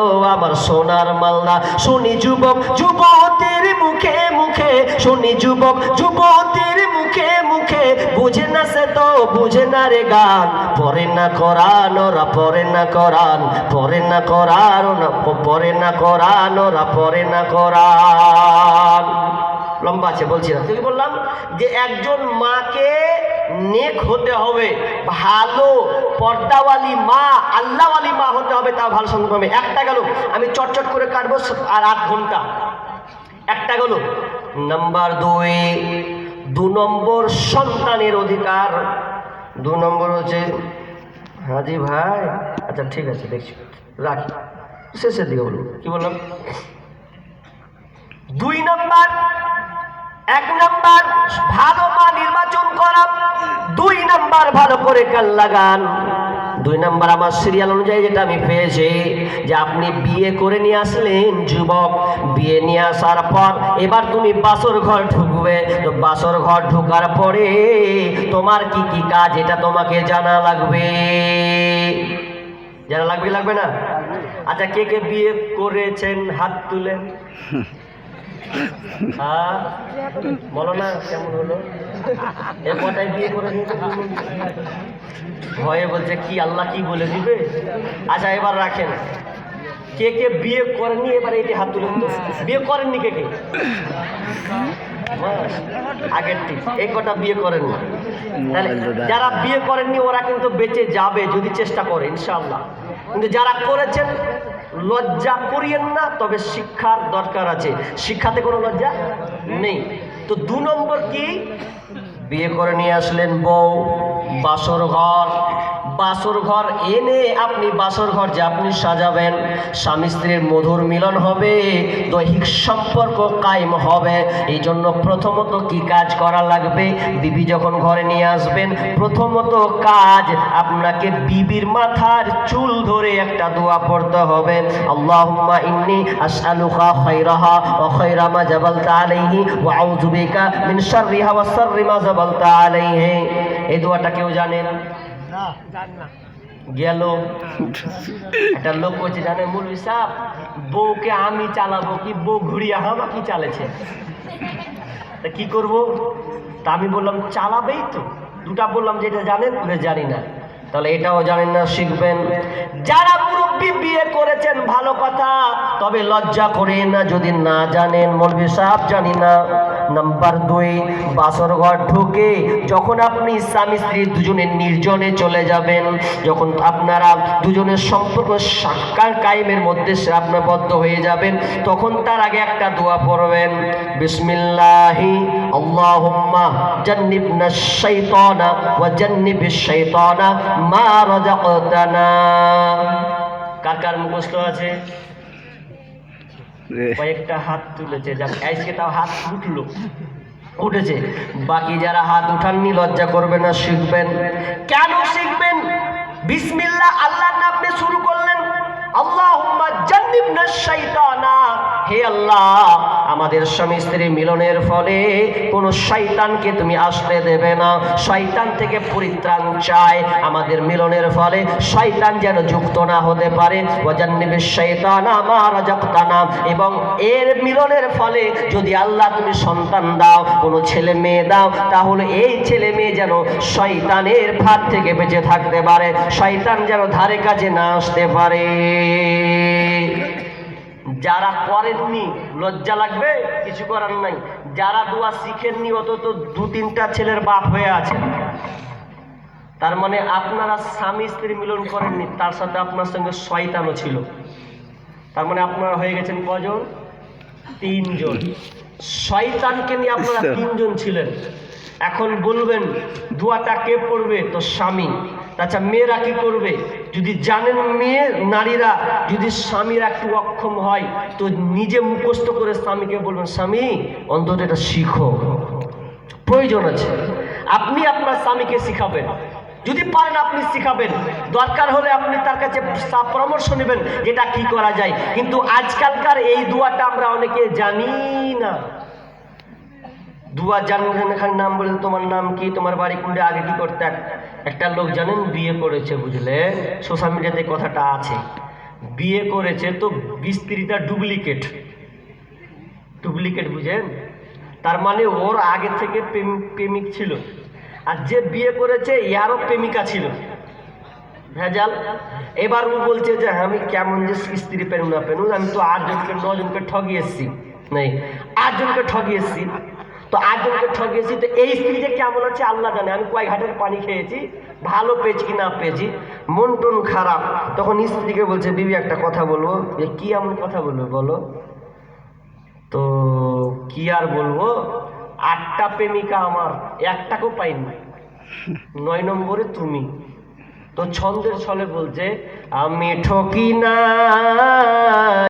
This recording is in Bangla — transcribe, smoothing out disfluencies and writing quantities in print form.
বলো আমার সোনার মালদা। শুনি যুবক যুবতীর মুখে মুখে, শুনি যুবক যুবতীর মুখে মুখে, বুঝে না সে তো বুঝে না রে গান। পড়ে না কোরআন ওরা, পড়ে না কোরআন, পড়ে না কোরআন ওরা, পড়ে না কোরআন ওরা, পড়ে না কোরআন। লম্বা আছে বলছি না, তুই বললাম যে একজন মাকে নেক হতে হবে, ভালো পর্দাওয়ালি মা, আল্লাহওয়ালি মা হতে হবে, তা ভালো সন্তান পাবে। একটা গেল, আমি চটচট করে কাটবো আর 8 ঘন্টা। একটা গেল। নাম্বার 2 নম্বর সন্তানের অধিকার। 2 নম্বর হচ্ছে, হাজি ভাই আচ্ছা ঠিক আছে দেখছি, রাখি, শেষের দিকে বলুন। কি বললাম? 2 নম্বর, 1 নম্বর ভালো মা নির্বাচন করা, 2 নম্বর ভালো করে কান লাগান। 2 নম্বর আমার সিরিয়াল অনুযায়ী যেটা আমি পেয়েছি, যে আপনি বিয়ে করে নিয়ে আসলেন যুবক, বিয়ে নিয়ে আসার পর এবার তুমি বাসর ঘর ঢুকবে। তো বাসর ঘর ঢোকার পরে তোমার কি কি কাজ এটা তোমাকে জানা লাগবে। জানা লাগবে, লাগবে না? আচ্ছা কে কে বিয়ে করেছেন হাত তুলেন। হ্যাঁ বলো না, কেমন হলো? এ কটাই বিয়ে করে নিয়েছে, ভয়ে বলছে কি আল্লাহ কি বলে দিবে। আচ্ছা এবার রাখেন, কে কে বিয়ে করেননি এবার এটি হাত তুলে। বিয়ে করেননি কে কে? আগের ঠিক এই কটা বিয়ে করেননি। তাহলে যারা বিয়ে করেননি ওরা কিন্তু বেঁচে যাবে যদি চেষ্টা করে ইনশাআল্লাহ। কিন্তু যারা করেছেন লজ্জা করিয়েন না, তবে শিক্ষার দরকার আছে, শিক্ষাতে কোনো লজ্জা নেই। তো 2 নম্বর কি? বিয়ে করে নিয়ে আসলেন বউ, বাসর ঘর, বাসর ঘর এনে আপনি বাসর ঘর যে আপনি সাজাবেন, স্বামী স্ত্রীর মধুর মিলন হবে, দৈহিক সম্পর্ক কায়েম হবে। এই জন্য প্রথমত কি কাজ করা লাগবে? বিবি যখন ঘরে নিয়ে আসবেন, প্রথমত কাজ আপনাকে বিবির মাথার চুল ধরে একটা দোয়া পড়তে হবে। আল্লাহুম্মা ইন্নী আসআলুকা খায়রাহা ওয়া খায়রা মা জাবালতা আলাইহি ওয়া আউযু বিকা মিন শাররিহা ওয়া শাররি মা জাবালতা আলাইহি। এই দোয়াটা কেউ জানেন? না, জান না। গেল একটা লোক বলছে, জানেন মৌলভী সাহেব, বউকে আমি চালাবো কি বউ ঘুরিয়ে আমাকে চালাচ্ছে, তা কি করব? তা আমি বললাম চালাবেই তো। 2টা বললাম যেটা জানেন, জানি না। তাহলে এটাও জানেন না, শিখবেন। যারা মুরব্বী বিয়ে করেছেন ভালো কথা, তবে লজ্জা করেন না যদি না জানেন। মৌলভী সাহেব জানি না। নাম্বার 2, বাসর ঘর ঢুকে যখন আপনি স্বামী স্ত্রী দুজনে নির্জনে চলে যাবেন, যখন আপনারা দুজনের সম্পর্ক সাক্ষাৎ কায়েমের মধ্যে আপনাবদ্ধ হয়ে যাবেন, তখন তার আগে একটা দোয়া পড়বেন, বিসমিল্লাহি আল্লাহুম্মা জান্নিবনাশ শাইতানা ওয়া জান্নিবিশ শাইতানা মা রাযাকতানা। কার কার মুখস্থ আছে? কয়েকটা হাত তুলেছে, যাক আজকে তাও হাত উঠেছে। বাকি যারা হাত উঠাননি লজ্জা করবেন না, শিখবেন। কেন শিখবেন? বিসমিল্লাহ আল্লাহর নাম নিয়ে শুরু করলেন, আল্লাহুম্মা জান্নিবনাশ শাইতানা, হে আল্লাহ আমাদের স্বামী স্ত্রী মিলনের ফলে কোন শয়তানকে তুমি আসতে দেবে না, শয়তান থেকে পরিত্রাণ চাই। আমাদের মিলনের ফলে শয়তান যেন যুক্ত না হতে পারে। ওয়া জান্নিবিশ শাইতানা মা রাযাকতানা, এবং এর মিলনের ফলে যদি আল্লাহ তুমি সন্তান দাও, কোনো ছেলে মেয়ে দাও, তাহলে এই ছেলে মেয়ে যেন শয়তানের ফাঁদ থেকে বেঁচে থাকতে পারে, শয়তান যেন ধারে কাছে না আসতে পারে। যারা করেননি লজ্জা লাগবে, কিছু করার নাই। যারা দোয়া শিখেননি অত 2-3টা ছেলের বাপ হয়ে আছে, তার মানে আপনারা স্বামী স্ত্রী মিলন করেননি, তার সাথে আপনার সঙ্গে শয়তানও ছিল। তার মানে আপনারা হয়ে গেছেন কজন? 3 জন। শয়তানকে নিয়ে আপনারা 3 জন ছিলেন। এখন বলবেন দোয়াটা কে পড়বে? তো স্বামী। আচ্ছা মেয়েরা কি করবে? যদি জানেন মেয়ে নারীরা যদি স্বামীর একটু অক্ষম হয়, তো নিজে মুখস্থ করে স্বামীকে বলবেন, স্বামী অন্তত এটা শিখো, প্রয়োজন আছে। আপনি আপনার স্বামীকে শিখাবেন, যদি পারেন আপনি শিখাবেন, দরকার হলে আপনি তার কাছে পরামর্শ নেবেন যেটা কি করা যায়। কিন্তু আজকালকার এই দোয়াটা আমরা অনেকে জানি না। দোয়া জানেন, এখানে নাম বলে তোমার নাম কি, তোমার বাড়ি কোনটা, আগে কি করতে। একটা লোক জানেন বিয়ে করেছে, বুঝলেন, সোশ্যাল মিডিয়াতে কথাটা আছে। বিয়ে করেছে তো স্ত্রীটা ডুপ্লিকেট, ডুপ্লিকেট বুঝেন? তার মানে ওর আগে থেকে প্রেমিক ছিল, আর যে বিয়ে করেছে ইয়ারও প্রেমিকা ছিল, ভেজাল। এবার ও বলছে যে আমি কেমন যে স্ত্রী পেনু না পেনু, আমি তো 8জনকে 9জনকে ঠগিয়েছি, নেই 8জনকে ঠগিয়েছি, তো 8জনকে ঠগিয়েছি, তো এই স্ত্রী যে কেমন আছে আল্লাহ জানে। আমি কয় ঘাটের পানি খেয়েছি, ভালো পেয়েছি কি না পেয়েছি, মন টন খারাপ। তখন স্ত্রীকে বলছে বিবি একটা কথা বলবো। কি এমন কথা বলবো বলো? তো কি আর বলবো, 8টা প্রেমিকা আমার, একটাকেও পাইনি, 9 নম্বরে তুমি। তো ছন্দের ছলে বলছে আমি ঠকি না